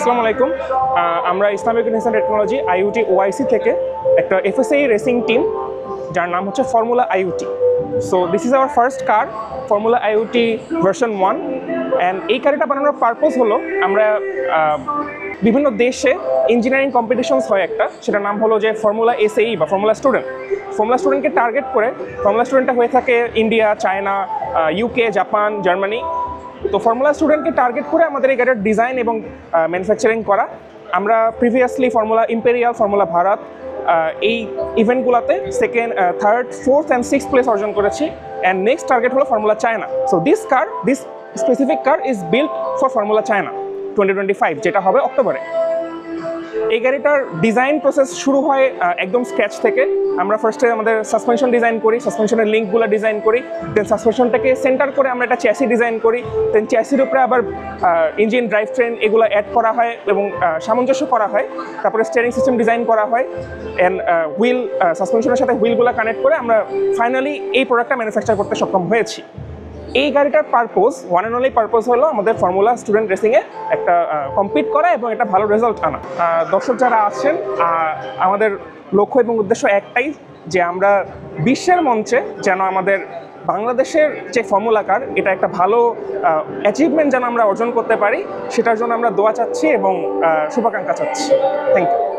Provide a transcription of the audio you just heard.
আসসালামু আলাইকুম। আমরা Islamic information technology IoT OIC থেকে একটা এফএসআই রেসিং টিম যার নাম হচ্ছে formula IoT. So this is our first car, formula IoT version 1। And এই কারটা বানানোর পারপোজ হলো আমরা বিভিন্ন দেশে ইঞ্জিনিয়ারিং কম্পিটিশনস হয় একটা, সেটার নাম হলো যে ফর্মুলা এসএই বা ফর্মুলা স্টুডেন্ট। ফর্মুলা স্টুডেন্টকে টার্গেট করে, ফর্মুলা স্টুডেন্টটা হয়ে থাকে India, China, UK, Japan, Germany. তো ফর্মুলা স্টুডেন্টকে টার্গেট করে আমাদের এই গাড়ির ডিজাইন এবং ম্যানুফ্যাকচারিং করা। আমরা previously formula imperial, formula Bharat এই ইভেন্টগুলোতে second, third, fourth and sixth place অর্জন করেছি। অ্যান্ড নেক্সট টার্গেট হলো formula China. So this specific car is build for formula China 2025, যেটা হবে অক্টোবরে। এই গাড়িটার ডিজাইন প্রসেস শুরু হয় একদম স্ক্র্যাচ থেকে। আমরা ফার্স্টে আমাদের সাসপেনশন ডিজাইন করি, সাসপেনশনের লিঙ্কগুলো ডিজাইন করি, দেন সাসপেনশনটাকে সেন্টার করে আমরা একটা চ্যাসি ডিজাইন করি, দেন চ্যাসির উপরে আবার ইঞ্জিন, ড্রাইভ ট্রেন এগুলো অ্যাড করা হয় এবং সামঞ্জস্য করা হয়। তারপরে স্টিয়ারিং সিস্টেম ডিজাইন করা হয়, অ্যান্ড হুইল, সাসপেনশনের সাথে হুইলগুলো কানেক্ট করে আমরা ফাইনালি এই প্রোডাক্টটা ম্যানুফ্যাকচার করতে সক্ষম হয়েছি। এই গাড়িটার purpose, one and only purpose হলো আমাদের ফর্মুলা স্টুডেন্ট রেসিংয়ে একটা কম্পিট করা এবং একটা ভালো রেজাল্ট আনা। দর্শক যারা আছেন, আমাদের লক্ষ্য এবং উদ্দেশ্য একটাই, যে আমরা বিশ্বের মঞ্চে যেন আমাদের বাংলাদেশের যে ফর্মুলা কার, এটা একটা ভালো অ্যাচিভমেন্ট যেন আমরা অর্জন করতে পারি, সেটার জন্য আমরা দোয়া চাচ্ছি এবং শুভাকাঙ্ক্ষা চাচ্ছি। Thank you.